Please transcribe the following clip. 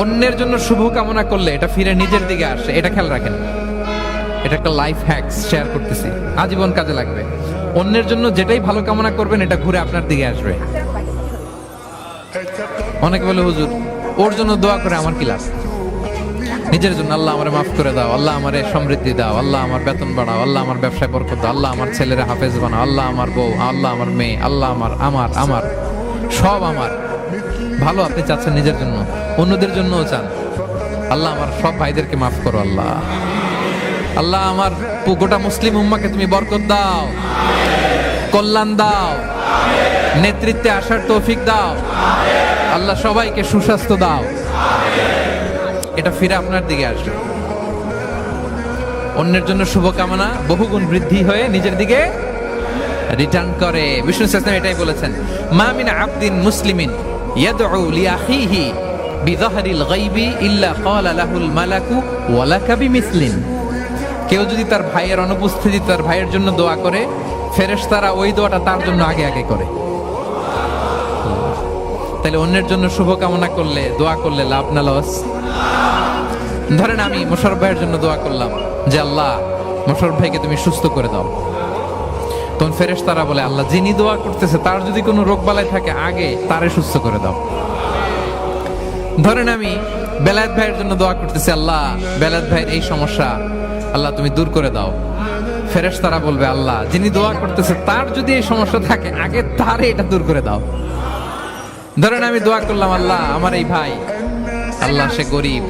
অন্যের জন্য শুভ কামনা করলে এটা ফিরে নিজের দিকে আসে, এটা খেয়াল রাখেন। এটা একটা লাইফ হ্যাকস শেয়ার করতেছি, আজীবন কাজে লাগবে। অন্যের জন্য যেটাই ভালো কামনা করবেন এটা ঘুরে আপনার দিকে আসবে। অনেকে বলে হুজুর ওর জন্য দোয়া করে আমার কি লাভ? নিজের জন্য আল্লাহ আমারে মাফ করে দাও, আল্লাহ আমারে সমৃদ্ধি দাও, আল্লাহ আমার বেতন বাড়াও, আল্লাহ আমার ব্যবসায় বরকত দাও, আল্লাহ আমার ছেলেরা হাফেজ বানাও, আল্লাহ আমার বউ, আল্লাহ আমার মেয়ে, আল্লাহ আমার আমার আমার সব আমার ভালো আপনি চাচ্ছেন নিজের জন্য, অন্যদের জন্যও চান। আল্লাহ আমার সব ভাইদেরকে মাফ করো, আল্লাহ আল্লাহ আমার গোটা মুসলিম উম্মাকে তুমি বরকত দাও, কল্যাণ দাও, নেতৃত্বে আসার তৌফিক দাও, আল্লাহ সবাইকে সুস্বাস্থ্য দাও। এটা ফিরে আপনার দিকে আসবে। অন্যের জন্য শুভকামনা বহুগুণ বৃদ্ধি হয়ে নিজের দিকে রিটার্ন করে। বিষ্ণু সাল্লাল্লাহু এটাই বলেছেন, মা মিন আবদিন মুসলিমিন ইয়াদউ লিআখিহি বিযাহরিল গায়বি ইল্লা ক্বালা লাহুল মালাকু ওয়া লাকা বিমিসলিন। কেউ যদি তার ভাইয়ের অনুপস্থিতি তার ভাইয়ের জন্য দোয়া করে, ফেরেশতারা ওই দোয়াটা তার জন্য আগে আগে করে। তাহলে অন্যের জন্য শুভকামনা করলে, দোয়া করলে লাভ না লস? ধরেন আমি মোশাররফ ভাইয়ের জন্য দোয়া করলাম যে আল্লাহ মোশাররফ ভাইকে তুমি সুস্থ করে দাও, তখন ফেরেশতারা বলে আল্লাহ যিনি দোয়া করতেছে তার যদি কোনো রোগ বালাই থাকে আগে তারে সুস্থ করে দাও। ধরেন আমি বেলায়েত ভাইয়ের জন্য দোয়া করতেছি, আল্লাহ বেলায়েত ভাইয়ের এই সমস্যা আল্লাহ তুমি দূর করে দাও, ফেরেশতারা বলবে আল্লাহ যিনি দোয়া করতেছে তার যদি এই সমস্যা থাকে আগে তারে এটা দূর করে দাও। ধরেন আমি দোয়া করলাম আল্লাহ আমার এই ভাই, আল্লাহ সে গরিব,